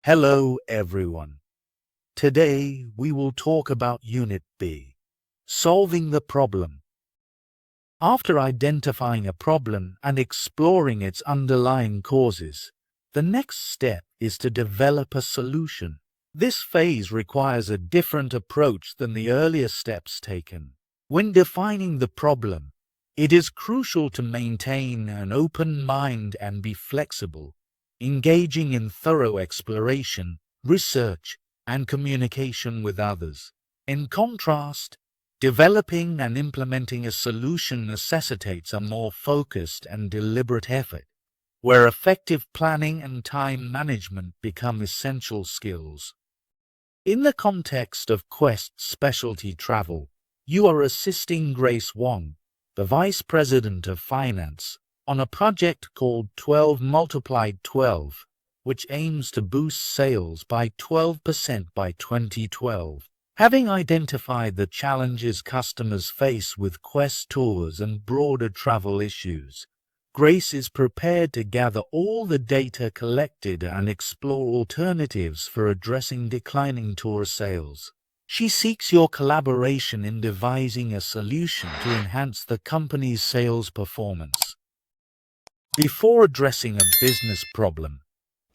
Hello everyone. Today we will talk about Unit B, solving the problem. After identifying a problem and exploring its underlying causes, the next step is to develop a solution. This phase requires a different approach than the earlier steps taken. When defining the problem, it is crucial to maintain an open mind and be flexible, engaging in thorough exploration, research, and communication with others. In contrast, developing and implementing a solution necessitates a more focused and deliberate effort, where effective planning and time management become essential skills. In the context of Quest Specialty Travel, you are assisting Grace Wong, the Vice President of Finance, on a project called 12 multiplied 12, which aims to boost sales by 12% by 2012. Having identified the challenges customers face with Quest tours and broader travel issues, Grace is prepared to gather all the data collected and explore alternatives for addressing declining tour sales. She seeks your collaboration in devising a solution to enhance the company's sales performance. Before addressing a business problem,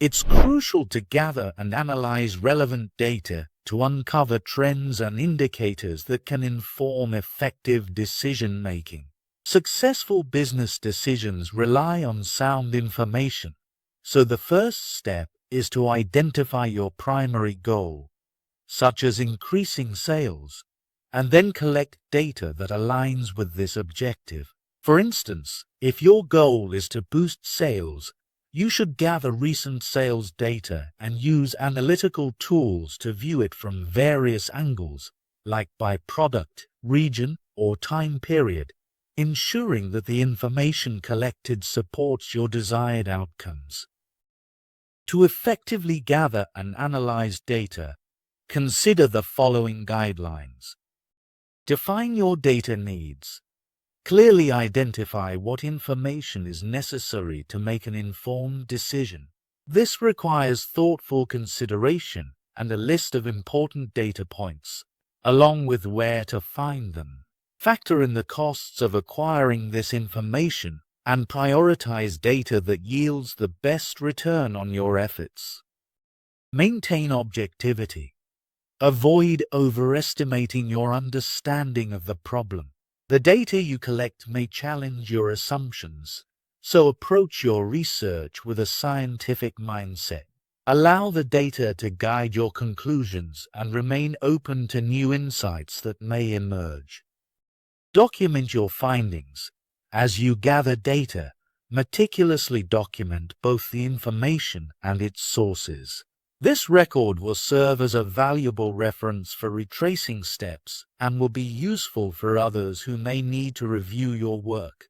it's crucial to gather and analyze relevant data to uncover trends and indicators that can inform effective decision-making. Successful business decisions rely on sound information, so the first step is to identify your primary goal, such as increasing sales, and then collect data that aligns with this objective. For instance, if your goal is to boost sales, you should gather recent sales data and use analytical tools to view it from various angles, like by product, region, or time period, ensuring that the information collected supports your desired outcomes. To effectively gather and analyze data, consider the following guidelines. Define your data needs. Clearly identify what information is necessary to make an informed decision. This requires thoughtful consideration and a list of important data points, along with where to find them. Factor in the costs of acquiring this information and prioritize data that yields the best return on your efforts. Maintain objectivity. Avoid overestimating your understanding of the problem. The data you collect may challenge your assumptions, so approach your research with a scientific mindset. Allow the data to guide your conclusions and remain open to new insights that may emerge. Document your findings. As you gather data, meticulously document both the information and its sources. This record will serve as a valuable reference for retracing steps and will be useful for others who may need to review your work.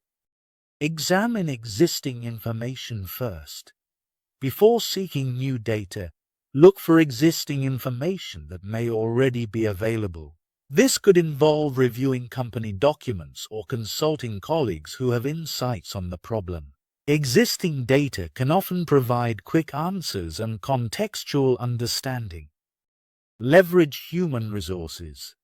Examine existing information first. Before seeking new data, look for existing information that may already be available. This could involve reviewing company documents or consulting colleagues who have insights on the problem. Existing data can often provide quick answers and contextual understanding. Leverage human resources.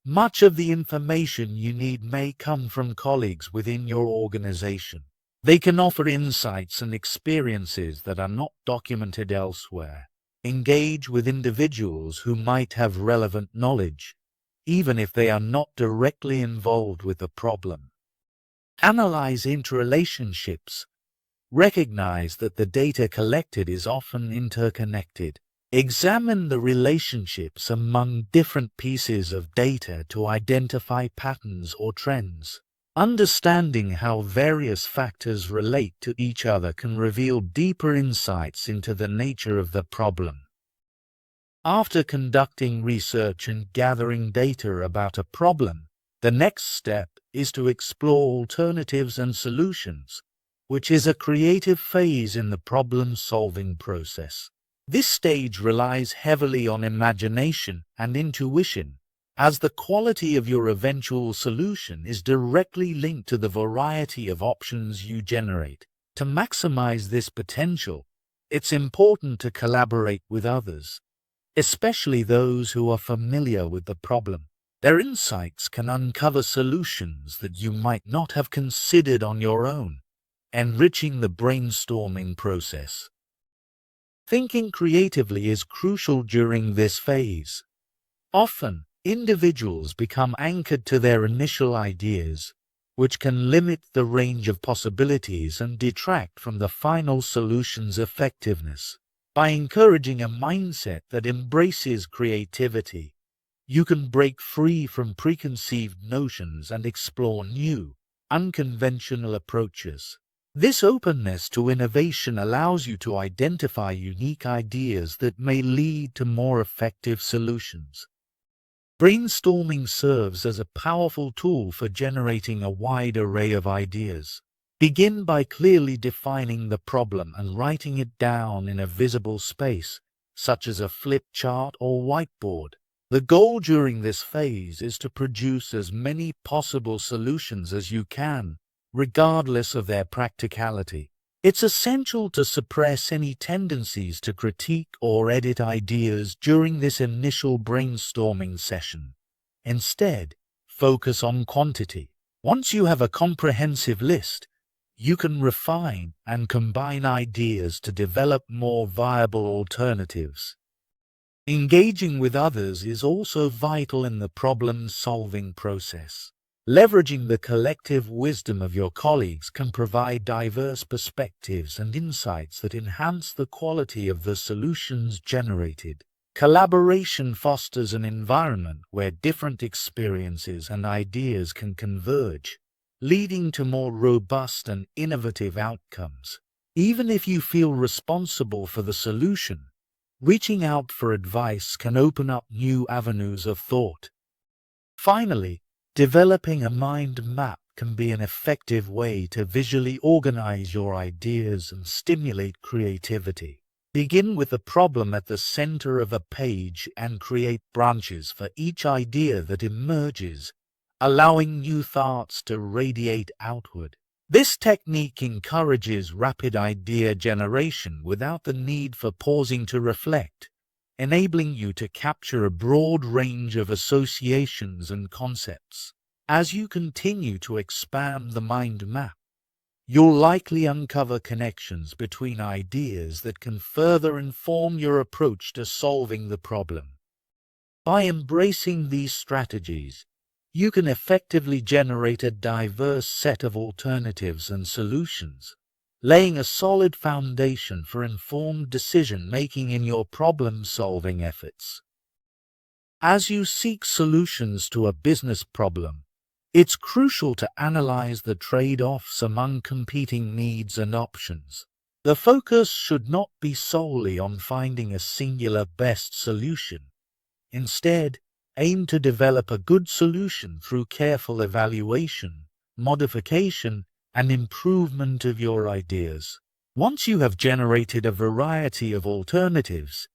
Much of the information you need may come from colleagues within your organization. They can offer insights and experiences that are not documented elsewhere. Engage with individuals who might have relevant knowledge, even if they are not directly involved with the problem. Analyze interrelationships. Recognize that the data collected is often interconnected. Examine the relationships among different pieces of data to identify patterns or trends. Understanding how various factors relate to each other can reveal deeper insights into the nature of the problem. After conducting research and gathering data about a problem, the next step is to explore alternatives and solutions, which is a creative phase in the problem-solving process. This stage relies heavily on imagination and intuition, as the quality of your eventual solution is directly linked to the variety of options you generate. To maximize this potential, it's important to collaborate with others, especially those who are familiar with the problem. Their insights can uncover solutions that you might not have considered on your own, enriching the brainstorming process. Thinking creatively is crucial during this phase. Often, individuals become anchored to their initial ideas, which can limit the range of possibilities and detract from the final solution's effectiveness. By encouraging a mindset that embraces creativity, you can break free from preconceived notions and explore new, unconventional approaches. This openness to innovation allows you to identify unique ideas that may lead to more effective solutions. Brainstorming serves as a powerful tool for generating a wide array of ideas. Begin by clearly defining the problem and writing it down in a visible space, such as a flip chart or whiteboard. The goal during this phase is to produce as many possible solutions as you can, regardless of their practicality. It's essential to suppress any tendencies to critique or edit ideas during this initial brainstorming session. Instead, focus on quantity. Once you have a comprehensive list, you can refine and combine ideas to develop more viable alternatives. Engaging with others is also vital in the problem-solving process. Leveraging the collective wisdom of your colleagues can provide diverse perspectives and insights that enhance the quality of the solutions generated. Collaboration fosters an environment where different experiences and ideas can converge, leading to more robust and innovative outcomes. Even if you feel responsible for the solution, reaching out for advice can open up new avenues of thought. Finally, developing a mind map can be an effective way to visually organize your ideas and stimulate creativity. Begin with the problem at the center of a page and create branches for each idea that emerges, allowing new thoughts to radiate outward. This technique encourages rapid idea generation without the need for pausing to reflect, enabling you to capture a broad range of associations and concepts. As you continue to expand the mind map, you'll likely uncover connections between ideas that can further inform your approach to solving the problem. By embracing these strategies, you can effectively generate a diverse set of alternatives and solutions, laying a solid foundation for informed decision-making in your problem-solving efforts. As you seek solutions to a business problem, it's crucial to analyze the trade-offs among competing needs and options. The focus should not be solely on finding a singular best solution. Instead, aim to develop a good solution through careful evaluation, modification, and improvement of your ideas. Once you have generated a variety of alternatives,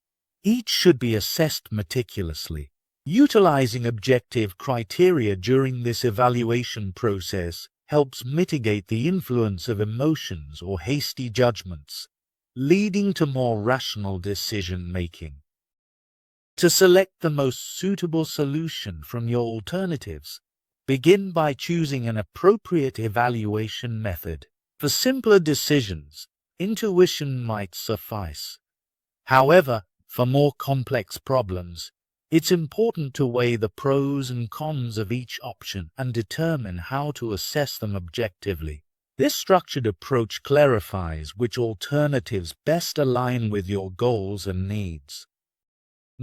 each should be assessed meticulously. Utilizing objective criteria during this evaluation process helps mitigate the influence of emotions or hasty judgments, leading to more rational decision-making. To select the most suitable solution from your alternatives, begin by choosing an appropriate evaluation method. For simpler decisions, intuition might suffice. However, for more complex problems, it's important to weigh the pros and cons of each option and determine how to assess them objectively. This structured approach clarifies which alternatives best align with your goals and needs.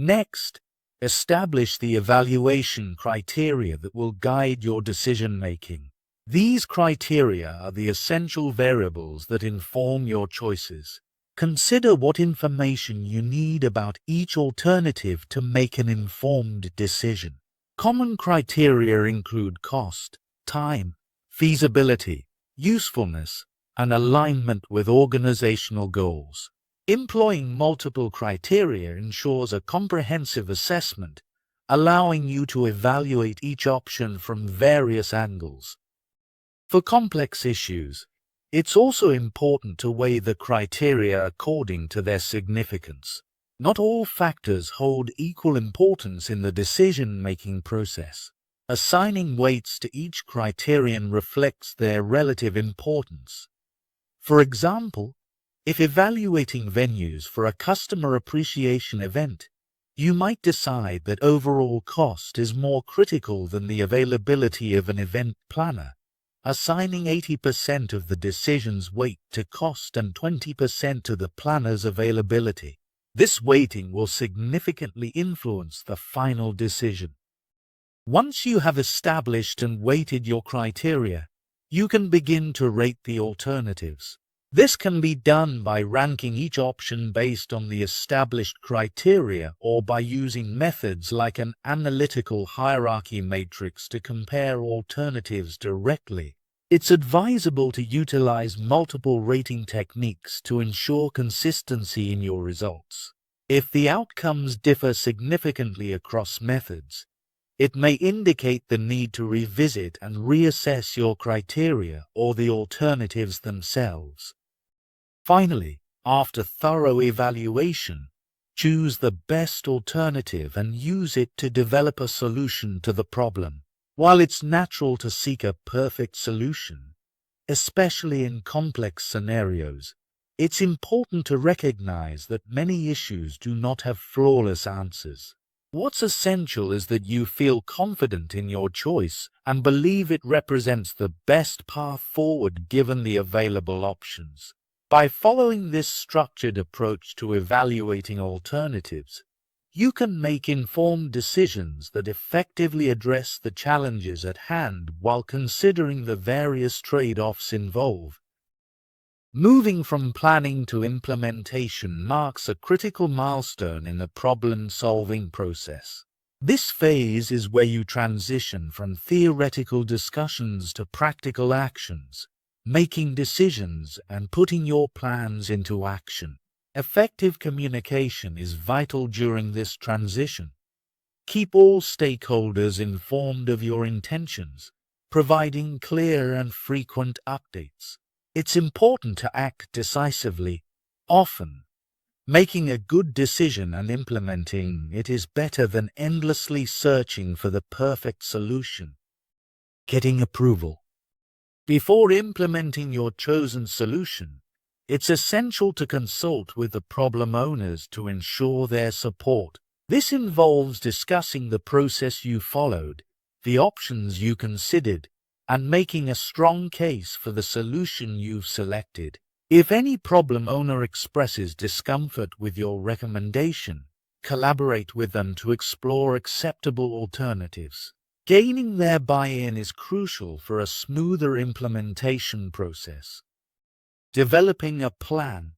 Next, establish the evaluation criteria that will guide your decision-making. These criteria are the essential variables that inform your choices. Consider what information you need about each alternative to make an informed decision. Common criteria include cost, time, feasibility, usefulness, and alignment with organizational goals. Employing multiple criteria ensures a comprehensive assessment, allowing you to evaluate each option from various angles. For complex issues, It's also important to weigh the criteria according to their significance. Not all factors hold equal importance in the decision-making process. Assigning weights to each criterion reflects their relative importance. For example, if evaluating venues for a customer appreciation event, you might decide that overall cost is more critical than the availability of an event planner, assigning 80% of the decision's weight to cost and 20% to the planner's availability. This weighting will significantly influence the final decision. Once you have established and weighted your criteria, you can begin to rate the alternatives. This can be done by ranking each option based on the established criteria or by using methods like an analytical hierarchy matrix to compare alternatives directly. It's advisable to utilize multiple rating techniques to ensure consistency in your results. If the outcomes differ significantly across methods, it may indicate the need to revisit and reassess your criteria or the alternatives themselves. Finally, after thorough evaluation, choose the best alternative and use it to develop a solution to the problem. While it's natural to seek a perfect solution, especially in complex scenarios, it's important to recognize that many issues do not have flawless answers. What's essential is that you feel confident in your choice and believe it represents the best path forward given the available options. By following this structured approach to evaluating alternatives, you can make informed decisions that effectively address the challenges at hand while considering the various trade-offs involved. Moving from planning to implementation marks a critical milestone in the problem-solving process. This phase is where you transition from theoretical discussions to practical actions, making decisions and putting your plans into action. Effective communication is vital during this transition. Keep all stakeholders informed of your intentions, providing clear and frequent updates. It's important to act decisively, often. Making a good decision and implementing it is better than endlessly searching for the perfect solution. Getting approval. Before implementing your chosen solution, it's essential to consult with the problem owners to ensure their support. This involves discussing the process you followed, the options you considered, and making a strong case for the solution you've selected. If any problem owner expresses discomfort with your recommendation, collaborate with them to explore acceptable alternatives. Gaining their buy-in is crucial for a smoother implementation process. Developing a plan.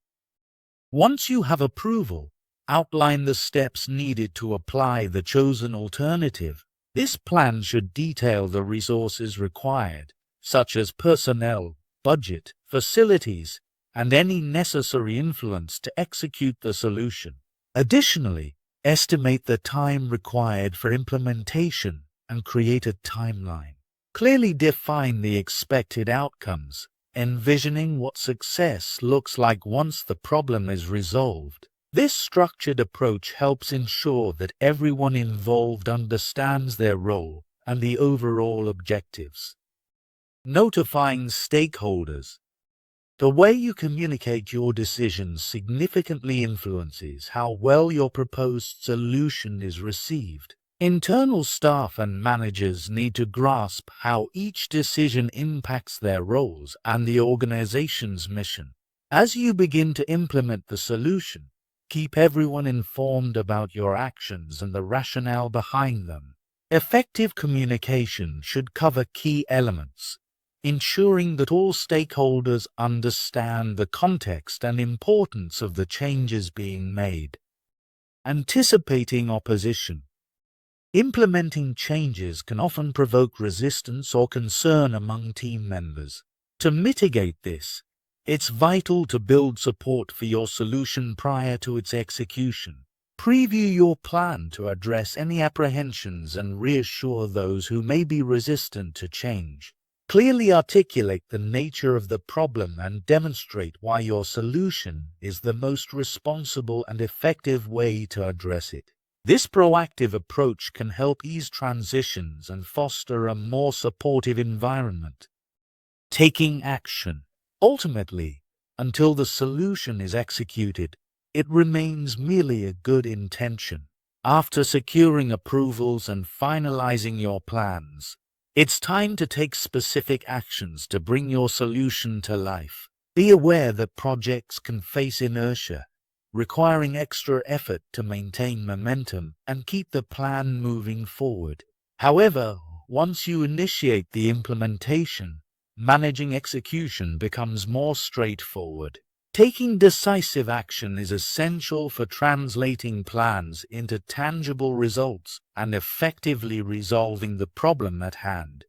Once you have approval, outline the steps needed to apply the chosen alternative. This plan should detail the resources required, such as personnel, budget, facilities, and any necessary influence to execute the solution. Additionally, estimate the time required for implementation and create a timeline. Clearly define the expected outcomes, envisioning what success looks like once the problem is resolved. This structured approach helps ensure that everyone involved understands their role and the overall objectives. Notifying stakeholders. The way you communicate your decisions significantly influences how well your proposed solution is received. Internal staff and managers need to grasp how each decision impacts their roles and the organization's mission. As you begin to implement the solution, keep everyone informed about your actions and the rationale behind them. Effective communication should cover key elements, ensuring that all stakeholders understand the context and importance of the changes being made. Anticipating opposition. Implementing changes can often provoke resistance or concern among team members. To mitigate this, it's vital to build support for your solution prior to its execution. Preview your plan to address any apprehensions and reassure those who may be resistant to change. Clearly articulate the nature of the problem and demonstrate why your solution is the most responsible and effective way to address it. This proactive approach can help ease transitions and foster a more supportive environment. Taking action. Ultimately, until the solution is executed, it remains merely a good intention. After securing approvals and finalizing your plans, it's time to take specific actions to bring your solution to life. Be aware that projects can face inertia, requiring extra effort to maintain momentum and keep the plan moving forward. However, once you initiate the implementation, managing execution becomes more straightforward. Taking decisive action is essential for translating plans into tangible results and effectively resolving the problem at hand.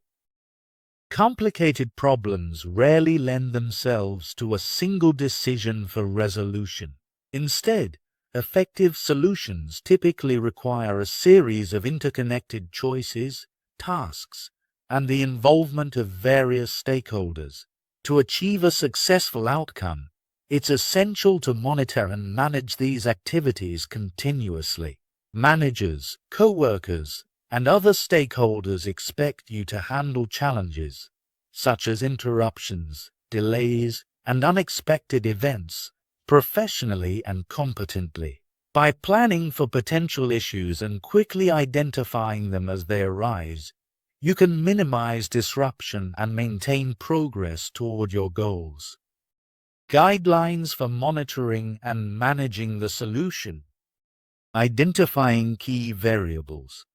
Complicated problems rarely lend themselves to a single decision for resolution. Instead, effective solutions typically require a series of interconnected choices, tasks, and the involvement of various stakeholders. To achieve a successful outcome, it's essential to monitor and manage these activities continuously. Managers, co-workers, and other stakeholders expect you to handle challenges, such as interruptions, delays, and unexpected events, professionally and competently. By planning for potential issues and quickly identifying them as they arise, you can minimize disruption and maintain progress toward your goals. Guidelines for monitoring and managing the solution. Identifying key variables.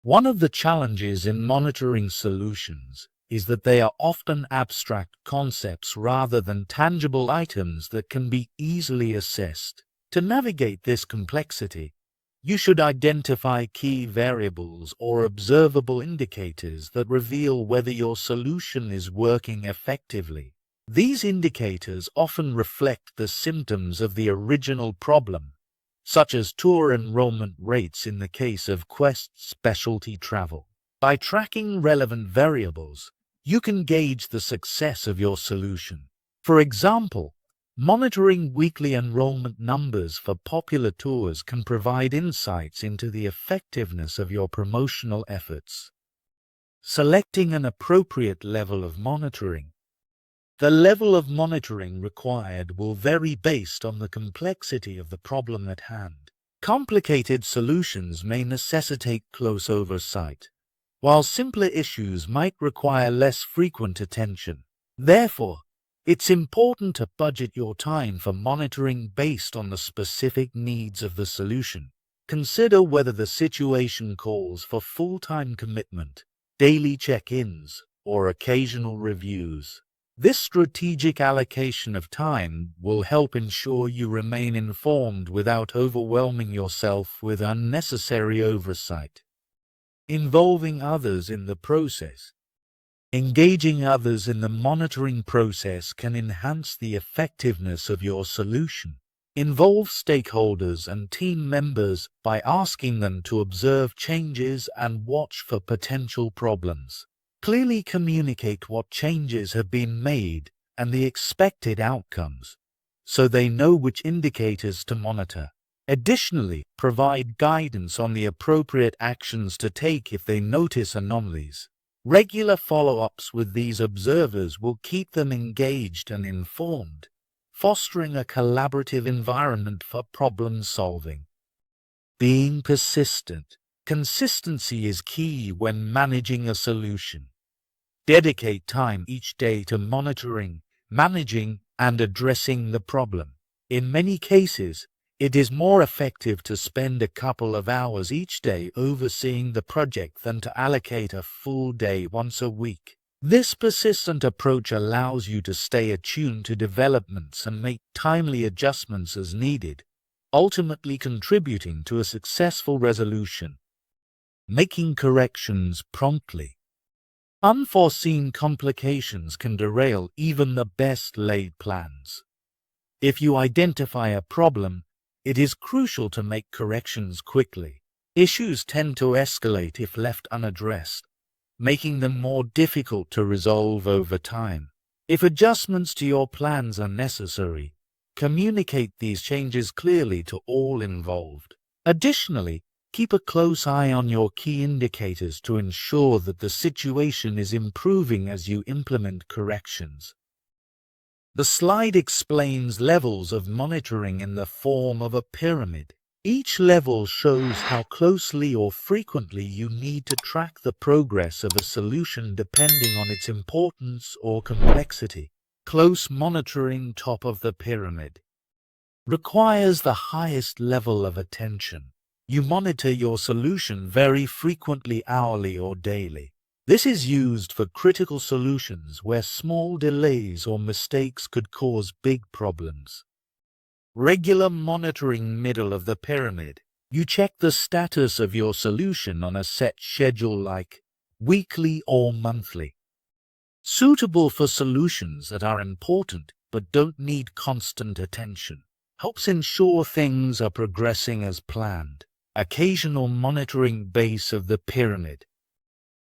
One of the challenges in monitoring solutions is that they are often abstract concepts rather than tangible items that can be easily assessed. To navigate this complexity, you should identify key variables or observable indicators that reveal whether your solution is working effectively. These indicators often reflect the symptoms of the original problem, such as tour enrollment rates in the case of Quest specialty travel. By tracking relevant variables, you can gauge the success of your solution. For example, monitoring weekly enrollment numbers for popular tours can provide insights into the effectiveness of your promotional efforts. Selecting an appropriate level of monitoring. The level of monitoring required will vary based on the complexity of the problem at hand. Complicated solutions may necessitate close oversight, while simpler issues might require less frequent attention. Therefore, it's important to budget your time for monitoring based on the specific needs of the solution. Consider whether the situation calls for full-time commitment, daily check-ins, or occasional reviews. This strategic allocation of time will help ensure you remain informed without overwhelming yourself with unnecessary oversight. Involving others in the process. Engaging others in the monitoring process can enhance the effectiveness of your solution. Involve stakeholders and team members by asking them to observe changes and watch for potential problems. Clearly communicate what changes have been made and the expected outcomes, so they know which indicators to monitor. Additionally, provide guidance on the appropriate actions to take if they notice anomalies. Regular follow-ups with these observers will keep them engaged and informed, fostering a collaborative environment for problem solving. Being persistent. Consistency is key when managing a solution. Dedicate time each day to monitoring, managing, and addressing the problem. In many cases, it is more effective to spend a couple of hours each day overseeing the project than to allocate a full day once a week. This persistent approach allows you to stay attuned to developments and make timely adjustments as needed, ultimately contributing to a successful resolution. Making corrections promptly. Unforeseen complications can derail even the best laid plans. If you identify a problem, it is crucial to make corrections quickly. Issues tend to escalate if left unaddressed, making them more difficult to resolve over time. If adjustments to your plans are necessary, communicate these changes clearly to all involved. Additionally, keep a close eye on your key indicators to ensure that the situation is improving as you implement corrections. The slide explains levels of monitoring in the form of a pyramid. Each level shows how closely or frequently you need to track the progress of a solution depending on its importance or complexity. Close monitoring, top of the pyramid, requires the highest level of attention. You monitor your solution very frequently, hourly or daily. This is used for critical solutions where small delays or mistakes could cause big problems. Regular monitoring, middle of the pyramid. You check the status of your solution on a set schedule like weekly or monthly. Suitable for solutions that are important but don't need constant attention. Helps ensure things are progressing as planned. Occasional monitoring, base of the pyramid.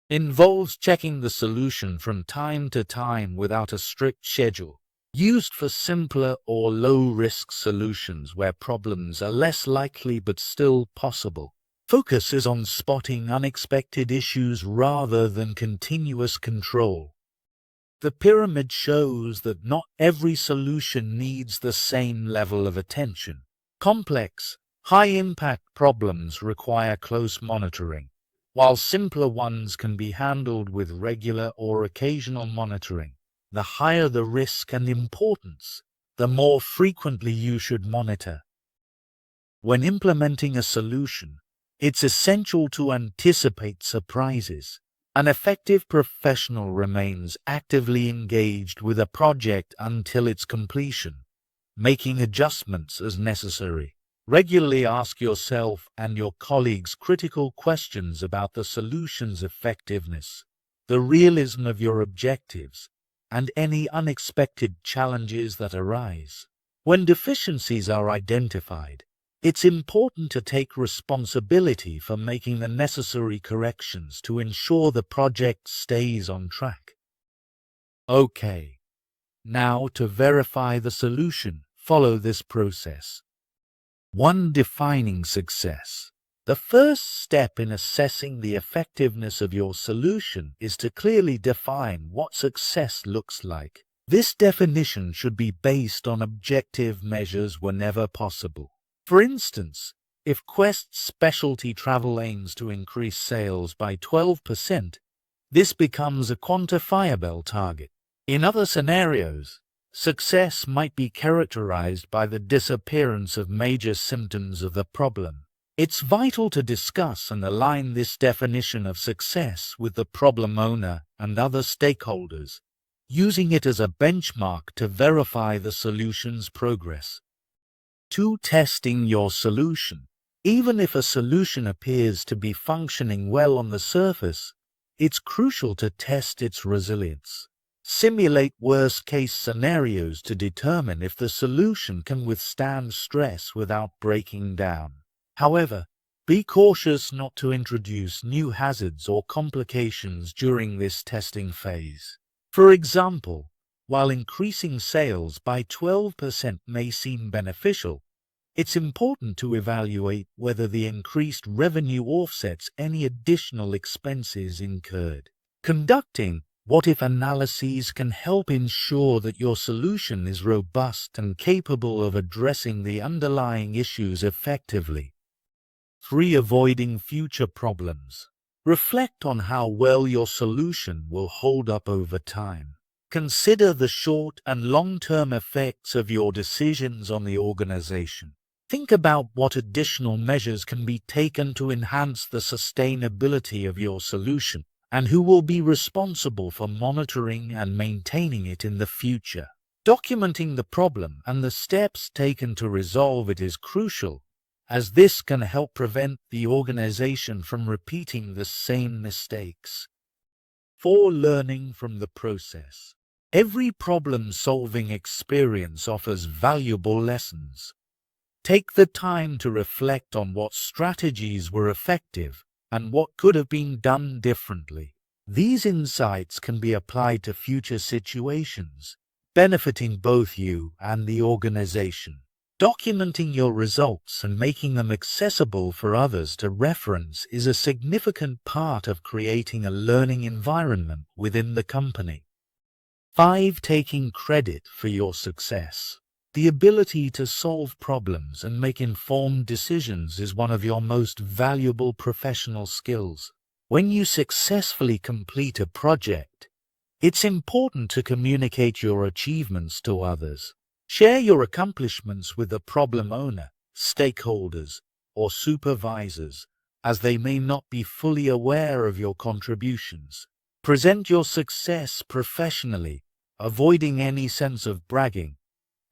Involves checking the solution from time to time without a strict schedule. Used for simpler or low-risk solutions where problems are less likely but still possible. Focuses on spotting unexpected issues rather than continuous control. The pyramid shows that not every solution needs the same level of attention. Complex, high-impact problems require close monitoring, while simpler ones can be handled with regular or occasional monitoring. The higher the risk and importance, the more frequently you should monitor. When implementing a solution, it's essential to anticipate surprises. An effective professional remains actively engaged with a project until its completion, making adjustments as necessary. Regularly ask yourself and your colleagues critical questions about the solution's effectiveness, the realism of your objectives, and any unexpected challenges that arise. When deficiencies are identified, it's important to take responsibility for making the necessary corrections to ensure the project stays on track. Okay, now to verify the solution, follow this process. 1. Defining success. The first step in assessing the effectiveness of your solution is to clearly define what success looks like. This definition should be based on objective measures whenever possible. For instance, if Quest's specialty travel aims to increase sales by 12%, this becomes a quantifiable target. In other scenarios, success might be characterized by the disappearance of major symptoms of the problem. It's vital to discuss and align this definition of success with the problem owner and other stakeholders, using it as a benchmark to verify the solution's progress. 2. Testing your solution. Even if a solution appears to be functioning well on the surface, it's crucial to test its resilience. Simulate worst-case scenarios to determine if the solution can withstand stress without breaking down. However, be cautious not to introduce new hazards or complications during this testing phase. For example, while increasing sales by 12% may seem beneficial, it's important to evaluate whether the increased revenue offsets any additional expenses incurred. Conducting what-if analyses can help ensure that your solution is robust and capable of addressing the underlying issues effectively. 3. Avoiding future problems. Reflect on how well your solution will hold up over time. Consider the short and long-term effects of your decisions on the organization. Think about what additional measures can be taken to enhance the sustainability of your solution, and who will be responsible for monitoring and maintaining it in the future. Documenting the problem and the steps taken to resolve it is crucial, as this can help prevent the organization from repeating the same mistakes. 4. Learning from the process. Every problem-solving experience offers valuable lessons. Take the time to reflect on what strategies were effective and what could have been done differently. These insights can be applied to future situations, benefiting both you and the organization. Documenting your results and making them accessible for others to reference is a significant part of creating a learning environment within the company. 5. Taking credit for your success. The ability to solve problems and make informed decisions is one of your most valuable professional skills. When you successfully complete a project, it's important to communicate your achievements to others. Share your accomplishments with the problem owner, stakeholders, or supervisors, as they may not be fully aware of your contributions. Present your success professionally, avoiding any sense of bragging,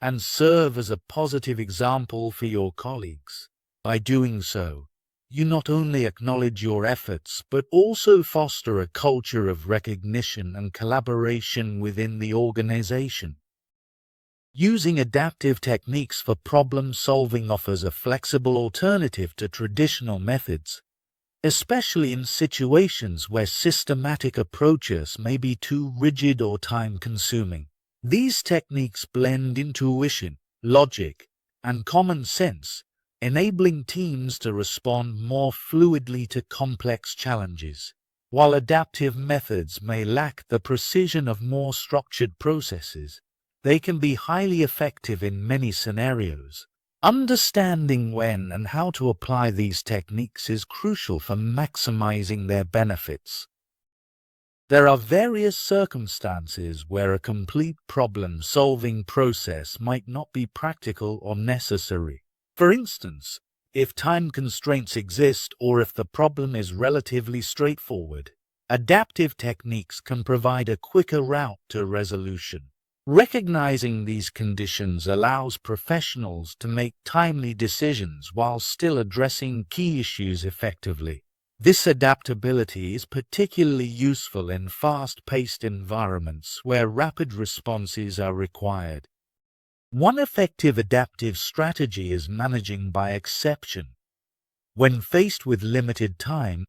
and serve as a positive example for your colleagues. By doing so, you not only acknowledge your efforts but also foster a culture of recognition and collaboration within the organization. Using adaptive techniques for problem solving offers a flexible alternative to traditional methods, especially in situations where systematic approaches may be too rigid or time-consuming. These techniques blend intuition, logic, and common sense, enabling teams to respond more fluidly to complex challenges. While adaptive methods may lack the precision of more structured processes, they can be highly effective in many scenarios. Understanding when and how to apply these techniques is crucial for maximizing their benefits. There are various circumstances where a complete problem-solving process might not be practical or necessary. For instance, if time constraints exist or if the problem is relatively straightforward, adaptive techniques can provide a quicker route to resolution. Recognizing these conditions allows professionals to make timely decisions while still addressing key issues effectively. This adaptability is particularly useful in fast-paced environments where rapid responses are required. One effective adaptive strategy is managing by exception. When faced with limited time,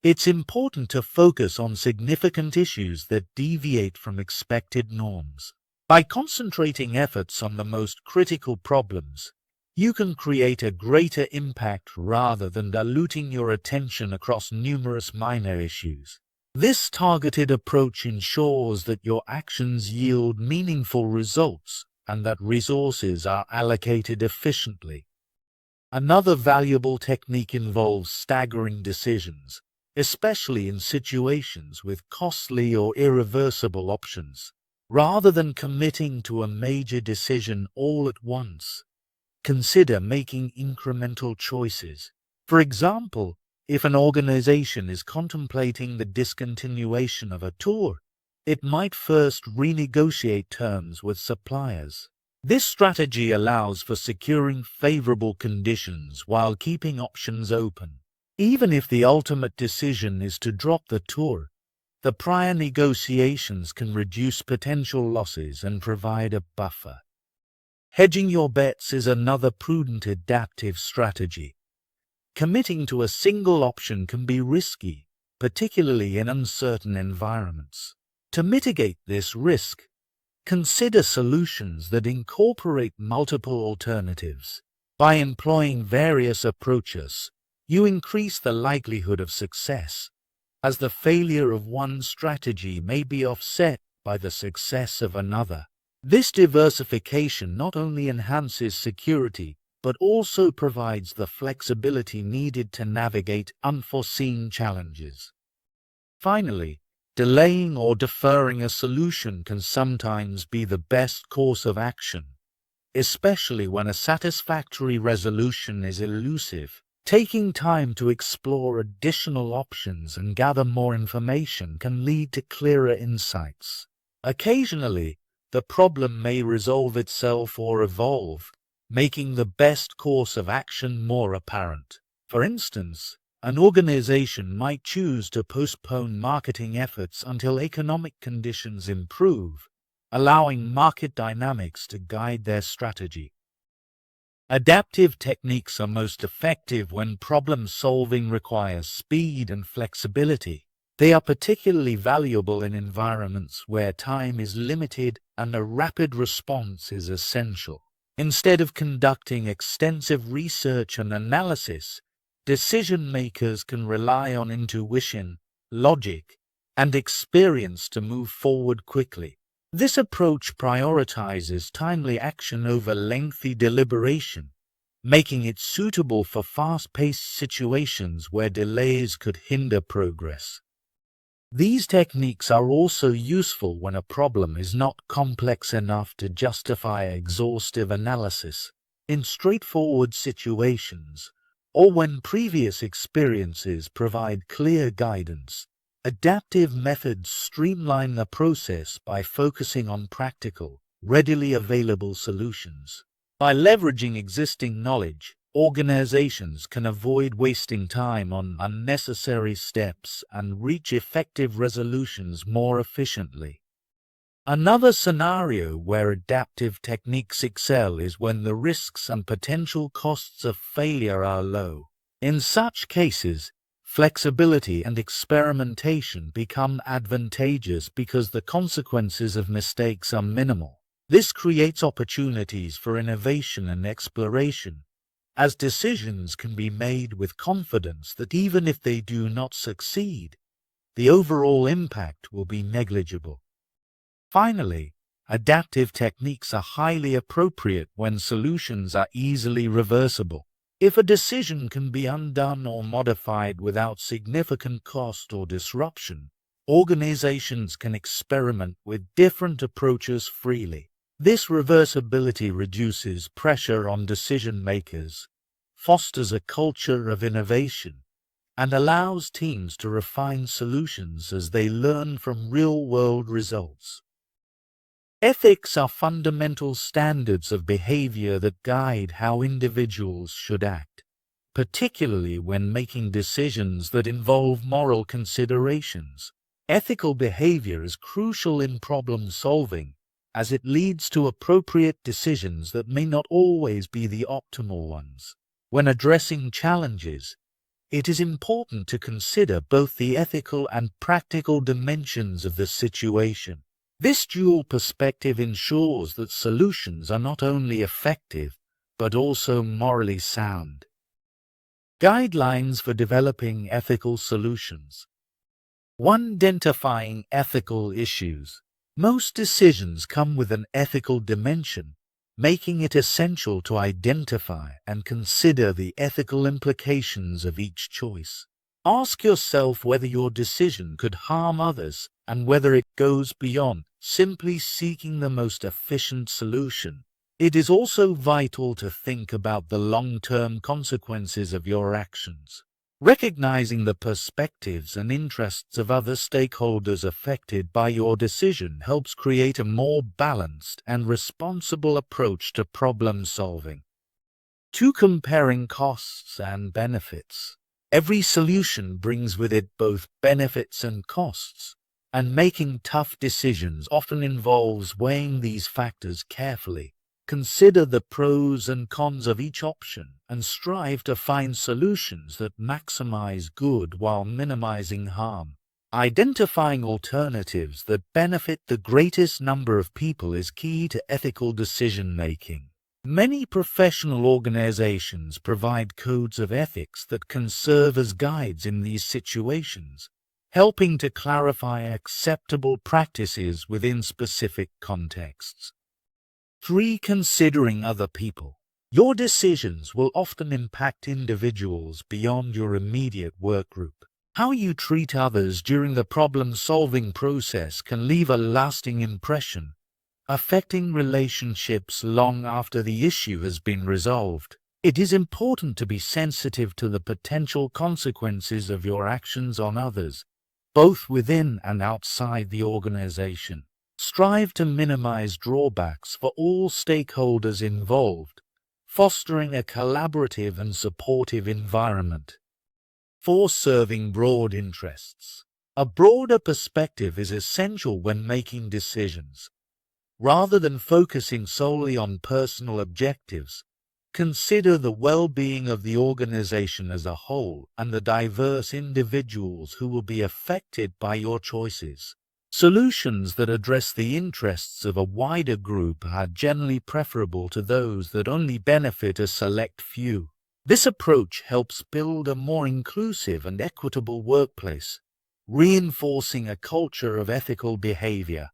it's important to focus on significant issues that deviate from expected norms. By concentrating efforts on the most critical problems, you can create a greater impact rather than diluting your attention across numerous minor issues. This targeted approach ensures that your actions yield meaningful results and that resources are allocated efficiently. Another valuable technique involves staggering decisions, especially in situations with costly or irreversible options. Rather than committing to a major decision all at once, consider making incremental choices. For example, if an organization is contemplating the discontinuation of a tour, it might first renegotiate terms with suppliers. This strategy allows for securing favorable conditions while keeping options open. Even if the ultimate decision is to drop the tour, the prior negotiations can reduce potential losses and provide a buffer. Hedging your bets is another prudent adaptive strategy. Committing to a single option can be risky, particularly in uncertain environments. To mitigate this risk, consider solutions that incorporate multiple alternatives. By employing various approaches, you increase the likelihood of success, as the failure of one strategy may be offset by the success of another. This diversification not only enhances security, but also provides the flexibility needed to navigate unforeseen challenges. Finally, delaying or deferring a solution can sometimes be the best course of action, especially when a satisfactory resolution is elusive. Taking time to explore additional options and gather more information can lead to clearer insights. Occasionally, the problem may resolve itself or evolve, making the best course of action more apparent. For instance, an organization might choose to postpone marketing efforts until economic conditions improve, allowing market dynamics to guide their strategy. Adaptive techniques are most effective when problem-solving requires speed and flexibility. They are particularly valuable in environments where time is limited and a rapid response is essential. Instead of conducting extensive research and analysis, decision makers can rely on intuition, logic, and experience to move forward quickly. This approach prioritizes timely action over lengthy deliberation, making it suitable for fast-paced situations where delays could hinder progress. These techniques are also useful when a problem is not complex enough to justify exhaustive analysis, in straightforward situations, or when previous experiences provide clear guidance. Adaptive methods streamline the process by focusing on practical, readily available solutions. By leveraging existing knowledge, organizations can avoid wasting time on unnecessary steps and reach effective resolutions more efficiently. Another scenario where adaptive techniques excel is when the risks and potential costs of failure are low. In such cases, flexibility and experimentation become advantageous because the consequences of mistakes are minimal. This creates opportunities for innovation and exploration, as decisions can be made with confidence that even if they do not succeed, the overall impact will be negligible. Finally, adaptive techniques are highly appropriate when solutions are easily reversible. If a decision can be undone or modified without significant cost or disruption, organizations can experiment with different approaches freely. This reversibility reduces pressure on decision makers, fosters a culture of innovation, and allows teams to refine solutions as they learn from real-world results. Ethics are fundamental standards of behavior that guide how individuals should act, particularly when making decisions that involve moral considerations. Ethical behavior is crucial in problem solving, as it leads to appropriate decisions that may not always be the optimal ones. When addressing challenges, it is important to consider both the ethical and practical dimensions of the situation. This dual perspective ensures that solutions are not only effective, but also morally sound. Guidelines for developing ethical solutions. 1. Identifying ethical issues. Most decisions come with an ethical dimension, making it essential to identify and consider the ethical implications of each choice. Ask yourself whether your decision could harm others and whether it goes beyond simply seeking the most efficient solution. It is also vital to think about the long-term consequences of your actions. Recognizing the perspectives and interests of other stakeholders affected by your decision helps create a more balanced and responsible approach to problem solving. 2. Comparing costs and benefits. Every solution brings with it both benefits and costs, and making tough decisions often involves weighing these factors carefully. Consider the pros and cons of each option and strive to find solutions that maximize good while minimizing harm. Identifying alternatives that benefit the greatest number of people is key to ethical decision-making. Many professional organizations provide codes of ethics that can serve as guides in these situations, helping to clarify acceptable practices within specific contexts. 3. Considering other people. Your decisions will often impact individuals beyond your immediate work group. How you treat others during the problem-solving process can leave a lasting impression, affecting relationships long after the issue has been resolved. It is important to be sensitive to the potential consequences of your actions on others, both within and outside the organization. Strive to minimize drawbacks for all stakeholders involved, fostering a collaborative and supportive environment. 4. Serving broad interests. A broader perspective is essential when making decisions. Rather than focusing solely on personal objectives, Consider the well-being of the organization as a whole and the diverse individuals who will be affected by your choices. Solutions that address the interests of a wider group are generally preferable to those that only benefit a select few. This approach helps build a more inclusive and equitable workplace, reinforcing a culture of ethical behavior.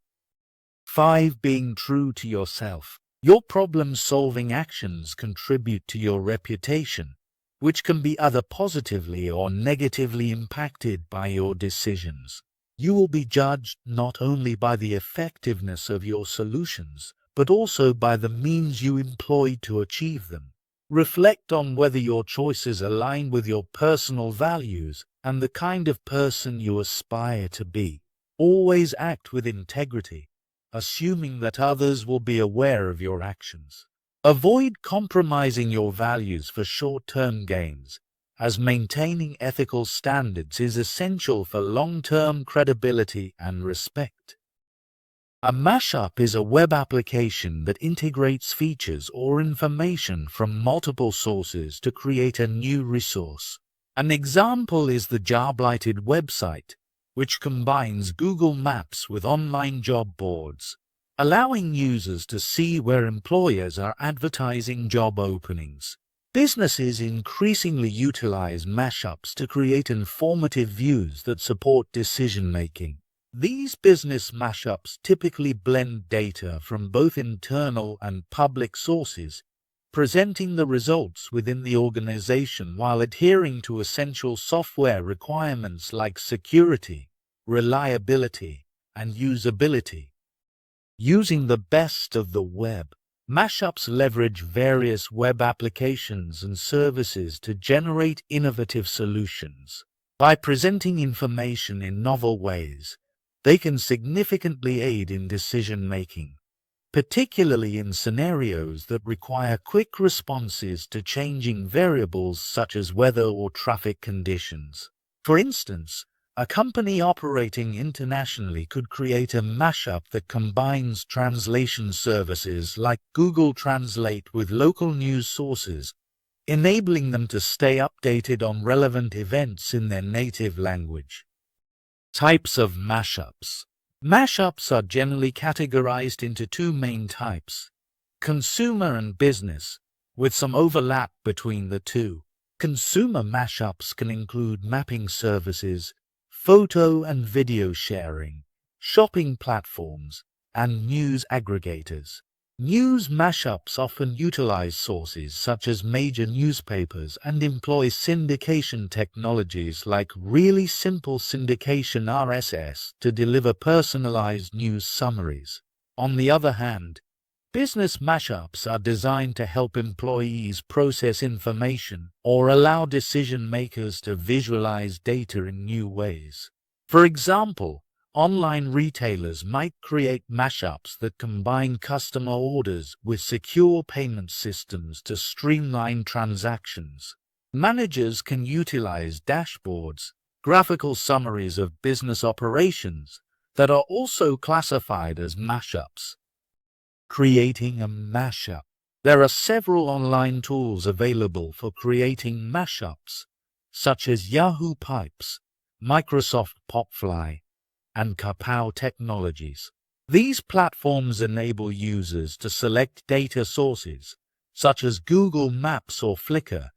5. Being true to yourself. Your problem-solving actions contribute to your reputation, which can be either positively or negatively impacted by your decisions. You will be judged not only by the effectiveness of your solutions, but also by the means you employ to achieve them. Reflect on whether your choices align with your personal values and the kind of person you aspire to be. Always act with integrity, assuming that others will be aware of your actions. Avoid compromising your values for short-term gains, as maintaining ethical standards is essential for long-term credibility and respect. A mashup is a web application that integrates features or information from multiple sources to create a new resource. An example is the Joblighted website, which combines Google Maps with online job boards, allowing users to see where employers are advertising job openings. Businesses increasingly utilize mashups to create informative views that support decision-making. These business mashups typically blend data from both internal and public sources, presenting the results within the organization while adhering to essential software requirements like security, reliability, and usability. Using the best of the web. Mashups leverage various web applications and services to generate innovative solutions. By presenting information in novel ways, they can significantly aid in decision-making, particularly in scenarios that require quick responses to changing variables such as weather or traffic conditions. For instance, a company operating internationally could create a mashup that combines translation services like Google Translate with local news sources, enabling them to stay updated on relevant events in their native language. Types of mashups. Mashups are generally categorized into two main types: consumer and business, with some overlap between the two. Consumer mashups can include mapping services, photo and video sharing, shopping platforms, and news aggregators. News mashups often utilize sources such as major newspapers and employ syndication technologies like really simple syndication RSS to deliver personalized news summaries. On the other hand, business mashups are designed to help employees process information or allow decision-makers to visualize data in new ways. For example, online retailers might create mashups that combine customer orders with secure payment systems to streamline transactions. Managers can utilize dashboards, graphical summaries of business operations that are also classified as mashups. Creating a mashup. There are several online tools available for creating mashups, such as Yahoo Pipes, Microsoft Popfly, and Kapow Technologies. These platforms enable users to select data sources, such as Google Maps or Flickr,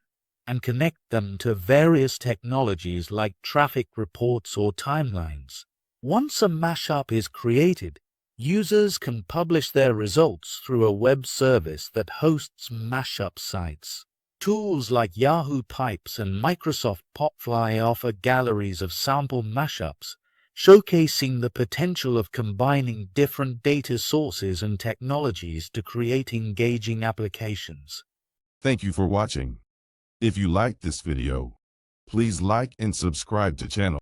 and connect them to various technologies like traffic reports or timelines. Once a mashup is created, users can publish their results through a web service that hosts mashup sites. Tools like Yahoo Pipes and Microsoft Popfly offer galleries of sample mashups, showcasing the potential of combining different data sources and technologies to create engaging applications. Thank you for watching. If you liked this video, please like and subscribe to channel.